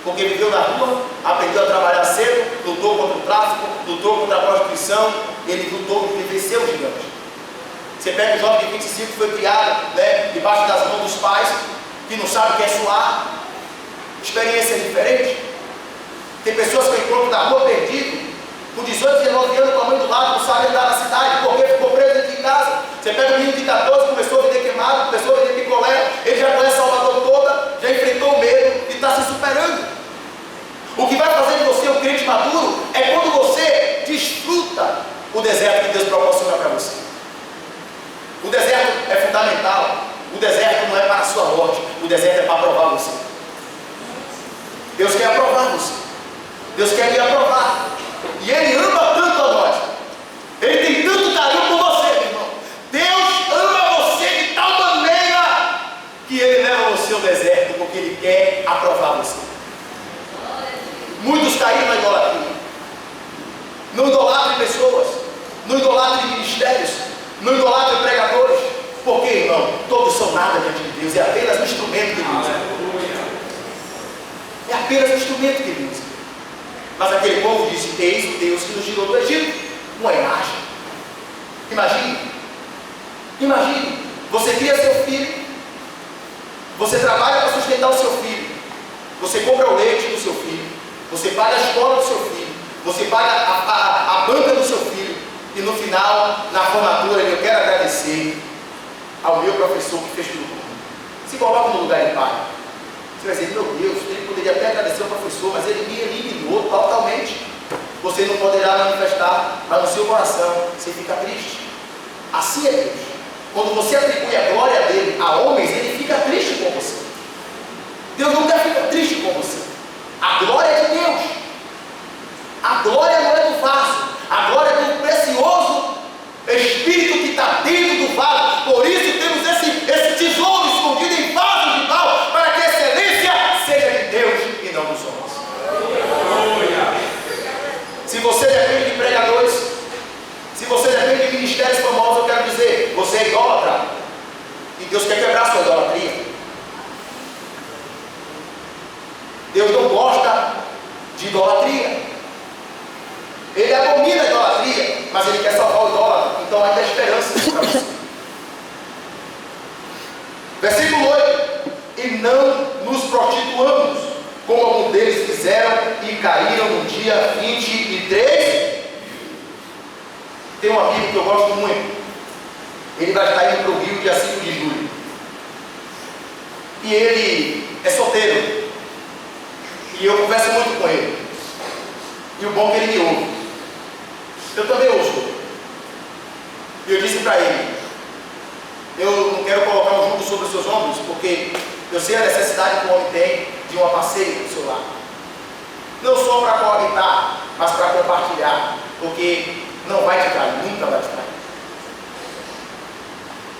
porque viveu na rua, aprendeu a trabalhar cedo, lutou contra o tráfico, lutou contra a prostituição, ele lutou, ele venceu o gigante. Você pega um jovem de 25 que foi criado, né, debaixo das mãos dos pais, que não sabe o que é suar, experiências diferentes. Tem pessoas que eu encontro na rua perdido, com 18, 19 anos, com a mãe do lado, não sabe andar na cidade, porque ficou preso dentro de casa. Você pega um menino de 14, começou a vender queimado, começou a vender picolé, ele já conhece Salvador toda, já enfrentou o medo e está se superando. O que vai fazer de você um crente maduro é quando você desfruta o deserto que Deus proporciona para você. O deserto é fundamental. O deserto não é para a sua morte, o deserto é para aprovar você. Deus quer aprovar você. Deus quer lhe aprovar. E Ele ama tanto a nós. Ele tem tanto carinho por você, meu irmão. Deus ama você de tal maneira que Ele leva você ao deserto, porque Ele quer aprovar você. Muitos caíram na idolatria. Não idolatrem pessoas, não idolatrem ministérios, não idolatrem pregadores. Porque, irmão, todos são nada diante de Deus. É apenas um instrumento que Ele usa. É apenas um instrumento que Ele usa. Mas aquele povo disse: eis o Deus que nos tirou do Egito. Uma imagem. Imagine, você cria seu filho, você trabalha para sustentar o seu filho, você compra o leite do seu filho, você paga a escola do seu filho, você paga a banca do seu filho, e no final, na formatura, eu quero agradecer ao meu professor que fez tudo comigo. Se coloca no lugar de pai. Você vai dizer: meu Deus, ele poderia até agradecer ao professor, mas ele me eliminou totalmente. Você não poderá manifestar, mas no seu coração você fica triste. Assim é Deus. Quando você atribui a glória dele a homens, ele fica triste com você. Deus não quer ficar triste com você. A glória é de Deus. A glória não é do vaso. A glória é do precioso Espírito que está dentro do vaso. Por isso temos esse tesouro escondido em vasos de barro, para que a excelência seja de Deus e não dos homens. Se você depende de pregadores, se você depende de ministérios famosos, eu quero dizer: você é idólatra. E Deus quer quebrar sua idolatria. Deus não gosta de idolatria. Ele abomina a idolatria, mas Ele quer salvar o idólatra. Então ainda há esperança para você. Versículo 8: e não nos prostituamos, como alguns deles fizeram e caíram no dia 23. Tem um amigo que eu gosto muito. Ele vai estar indo para o Rio dia 5 de julho. E ele é solteiro. E eu converso muito com ele. E o bom é que ele me ouve. Eu também ouço. E eu disse para ele: eu não quero colocar um jugo sobre os seus ombros, porque eu sei a necessidade que o homem tem de uma parceira do seu lado. Não só para coabitar, mas para compartilhar, porque não vai te trair, nunca vai te trair.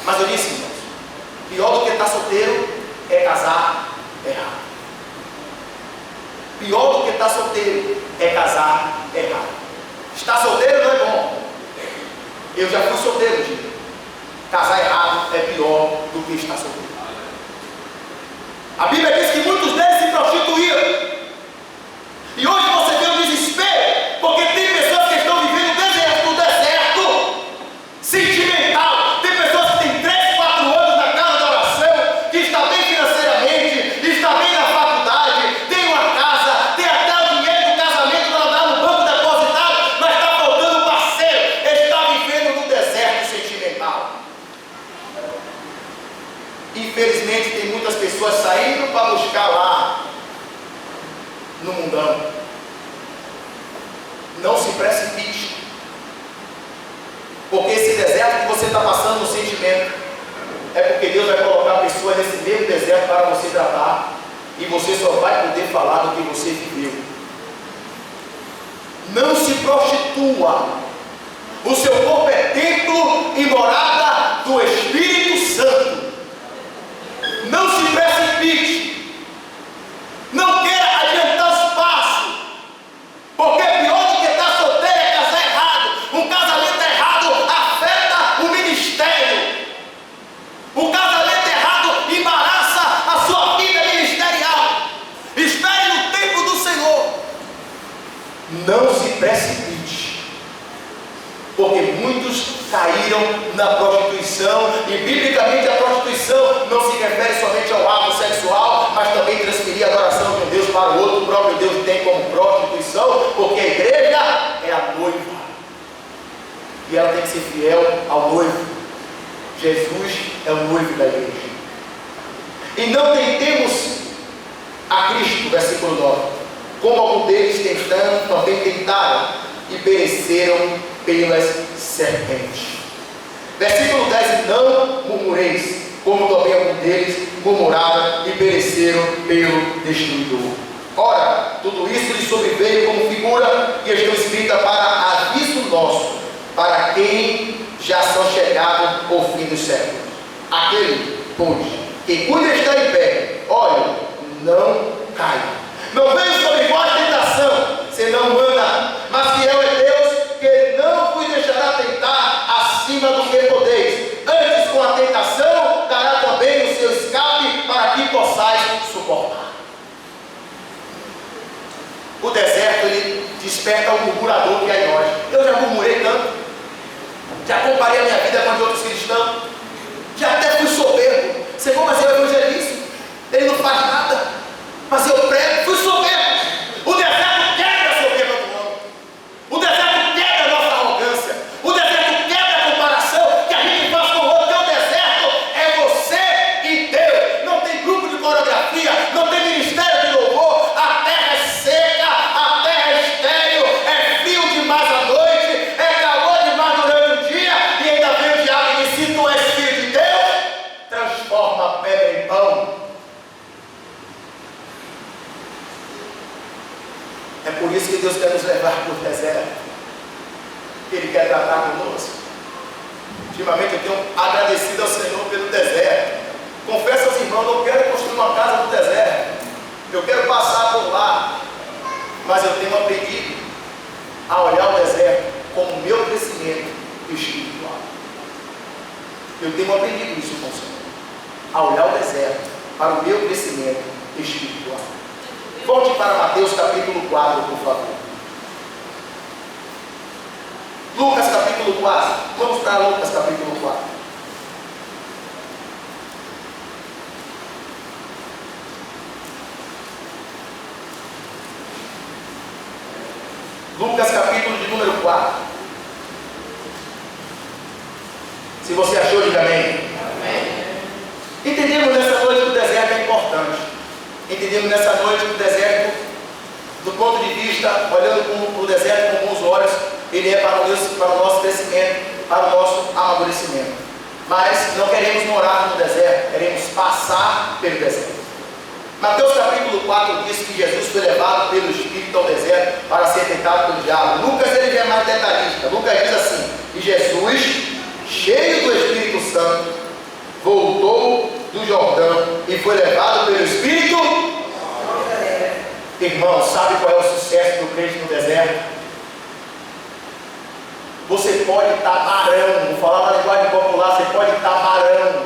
Mas eu disse, irmãos, pior do que estar solteiro é casar errado. Pior do que estar solteiro é casar errado. Estar solteiro não é bom. Eu já fui solteiro, gente. Casar errado é pior do que estar solteiro. A Bíblia diz que muitos deles se prostituíram. E hoje você vê o desespero, porque tem pessoas que estão vivendo no deserto sentimental. Tem pessoas que têm 3, 4 anos na casa da oração, que está bem financeiramente, está bem na faculdade, tem uma casa, tem até o dinheiro do casamento para dar no banco depositado, mas está faltando parceiro. Está vivendo no deserto sentimental. Infelizmente tem muitas pessoas saindo para buscar lá no mundão. Não se precipite, porque esse deserto que você está passando no sentimento é porque Deus vai colocar pessoas nesse mesmo deserto para você tratar, e você só vai poder falar do que você viveu. Não se prostitua. O seu corpo é templo e morada do Espírito Santo. Não se precipite. Não queira adiantar os passos, porque pior do que estar solteiro é casar errado. Um casamento errado afeta o ministério. Um casamento errado embaraça a sua vida ministerial. Espere no tempo caíram na prostituição. E biblicamente a prostituição não se refere somente ao ato sexual, mas também transferir a adoração de um Deus para o outro. O próprio Deus tem como prostituição, porque a igreja é a noiva e ela tem que ser fiel ao noivo. Jesus é o noivo da igreja. E não tentemos a Cristo, versículo 9, como alguns deles também tentaram e pereceram pelas serpentes. Versículo 10: não murmureis, como também alguns deles murmuraram e pereceram pelo destruidor. Ora, tudo isso lhe sobreveio como figura e estão escritas para aviso nosso, para quem já são chegados o fim dos séculos. Aquele, pois, que cuida estar em pé, olha, não caia. Não veio sobre vós tentação, senão humana, mas fiel é Deus, que não vos deixará tentar acima do que podeis. Antes, com a tentação, dará também o seu escape, para que possais suportar. O deserto, ele desperta o murmurador que há em nós. Eu já murmurei tanto, já comparei a minha vida com a de outros cristãos, já até fui soberbo. Senhor, mas eu evangelizo, ele não faz nada, mas eu prego, fui soberbo. O deserto quebra a soberba do homem, o deserto quebra a nossa arrogância, o deserto quebra a comparação que a gente faz com o outro. O deserto é você e Deus. Não tem grupo de coreografia, não tem ministério de louvor. A terra é seca, a terra é estéril, é frio demais à noite, é calor demais durante o dia, e ainda vem o diabo e diz: se tu és filho de Deus, transforma a pedra em pão. É por isso que Deus quer nos levar para o deserto. Ele quer tratar conosco. Ultimamente eu tenho agradecido ao Senhor pelo deserto. Confesso aos irmãos, eu quero construir uma casa no deserto, eu quero passar por lá, mas eu tenho aprendido a olhar o deserto como meu crescimento espiritual. Eu tenho aprendido isso com o Senhor, a olhar o deserto para o meu crescimento espiritual. Volte para Mateus capítulo 4, por favor. Lucas capítulo 4. Vamos para Lucas capítulo 4. Lucas capítulo de número 4. Se você achou, diga amém. Amém. Entendemos nessa noite que o deserto é importante. Entendemos nessa noite que o deserto, do ponto de vista, olhando para o deserto com bons olhos, ele é para o nosso crescimento, para o nosso amadurecimento. Mas não queremos morar no deserto, queremos passar pelo deserto. Mateus capítulo 4 diz que Jesus foi levado pelo Espírito ao deserto para ser tentado pelo diabo. Lucas, ele é mais detalhista. Lucas diz assim: e Jesus, cheio do Espírito Santo, voltou do Jordão e foi levado pelo Espírito. Irmão, sabe qual é o sucesso do crente no deserto? Você pode estar barão, vou falar na linguagem popular, você pode estar barão,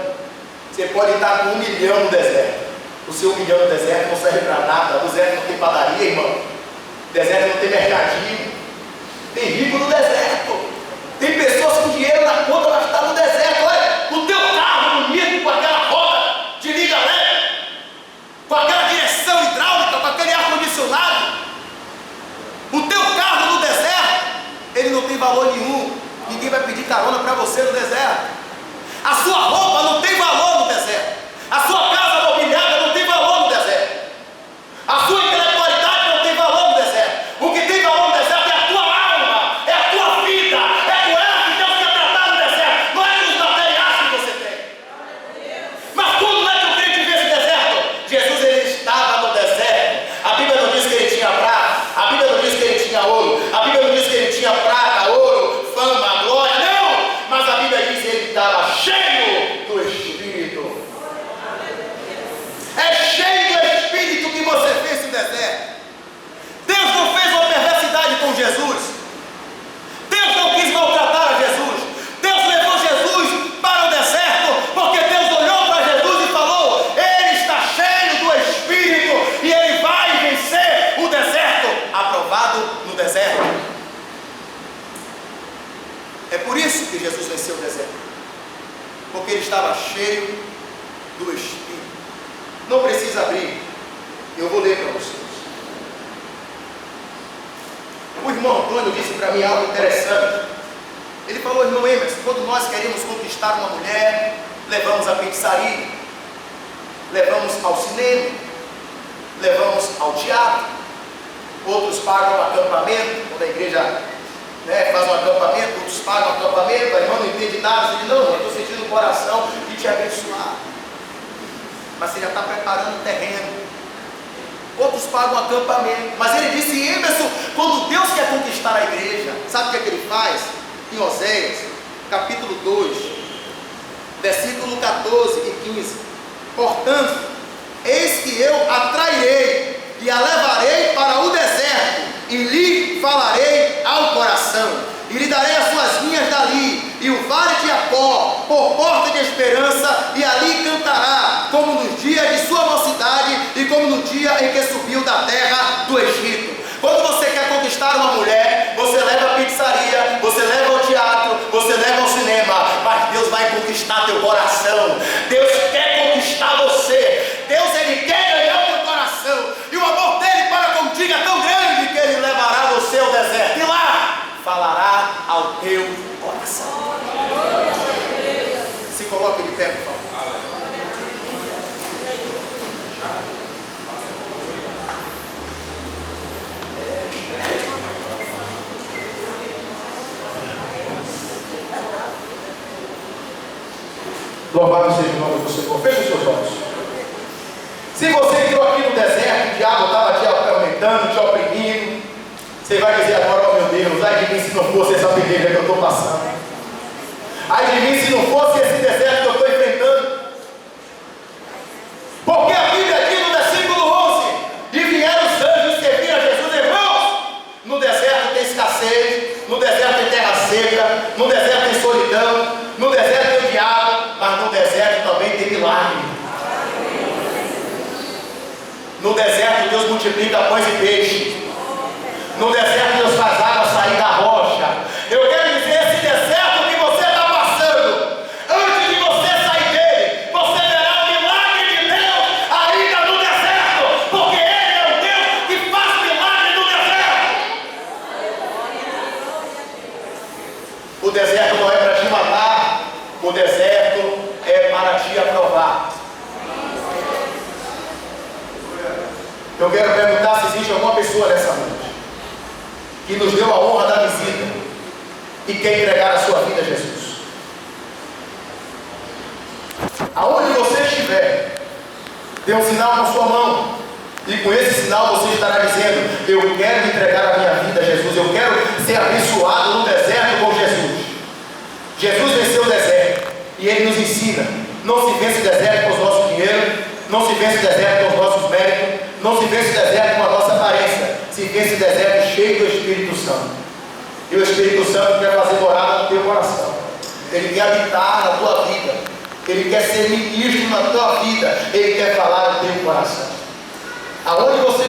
você pode estar com 1 milhão no deserto. O seu 1 milhão no deserto não serve para nada. O deserto não tem padaria, irmão. O deserto não tem mercadinho. Tem rico no deserto. Tem pessoas com dinheiro na conta, mas está no deserto. Olha, o teu carro bonito, com aquela roda de liga leve, com aquela direção hidráulica, com aquele ar-condicionado. O teu carro no deserto, ele não tem valor nenhum. Ninguém vai pedir carona para você no deserto. A sua roupa não tem valor no deserto. A sua casa mobiliada não tem valor no deserto. A sua intelectualidade não tem valor no deserto. O que tem valor no deserto é a tua alma, é a tua vida. ele estava cheio do Espírito. Não precisa abrir, eu vou ler para vocês. O irmão Antônio disse para mim algo interessante. Ele falou: irmão Emerson, quando nós queremos conquistar uma mulher, levamos à pizzaria, levamos ao cinema, levamos ao teatro, outros pagam acampamento, quando a igreja faz um acampamento, outros pagam acampamento, a irmã não entende nada, você diz: não, eu estou sentindo o coração de te abençoar, mas você já está preparando o terreno. Outros pagam acampamento, mas ele disse: Emerson, quando Deus quer conquistar a igreja, sabe o que é que ele faz? Em Oséias, capítulo 2, versículo 14 e 15: portanto, eis que eu atrairei e a levarei para o deserto, e lhe falarei ao coração, e lhe darei as suas vinhas dali, e o vale de Jacó por porta de esperança, e ali cantará, como nos dias de sua mocidade, e como no dia em que subiu da terra do Egito. Quando você quer conquistar uma mulher, você leva a pizzaria, você leva ao teatro, você leva ao cinema, mas Deus vai conquistar teu coração. Deus quer conquistar você. Deus, Ele quer ganhar o teu coração, e o amor dele para contigo é tão grande que Ele levará você ao deserto, e lá falará ao teu coração. Se coloque de pé, por favor. Louvado seja o nome do Senhor. Feche os seus olhos. Se você entrou aqui no deserto, o diabo estava te atormentando, te oprimindo, você vai dizer agora: oh meu Deus, ai de mim se não fosse essa peneira que eu estou passando, ai de mim se não fosse esse deserto que eu estou enfrentando. Porque a Bíblia diz no versículo 11: e vieram os anjos servir a Jesus. Irmãos, no deserto tem escassez, no deserto tem terra seca, no deserto tem solidão, no deserto tem diabo, mas no deserto também tem milagre. No deserto Deus multiplica pães e peixes. No deserto Deus faz água sair da rocha. Eu quero dizer, esse deserto que você está passando, antes de você sair dele, você verá o milagre de Deus ainda no deserto, porque Ele é o Deus que faz milagre no deserto. O deserto não é para te matar, o deserto é para te aprovar. Eu quero perguntar se existe alguma pessoa nessa noite que nos deu a honra da visita e quer entregar a sua vida a Jesus. Aonde você estiver, dê um sinal com a sua mão, e com esse sinal você estará dizendo: eu quero entregar a minha vida a Jesus, eu quero ser abençoado no deserto com Jesus. Jesus venceu o deserto, e Ele nos ensina: não se vence o deserto com o nosso dinheiro, não se vence o deserto com os nossos méritos, não se vence o deserto com a nossa aparência, se vence o deserto cheio do Espírito Santo. E o Espírito Santo quer fazer morada no teu coração, Ele quer habitar na tua vida, Ele quer ser ministro na tua vida, Ele quer falar no teu coração. Aonde você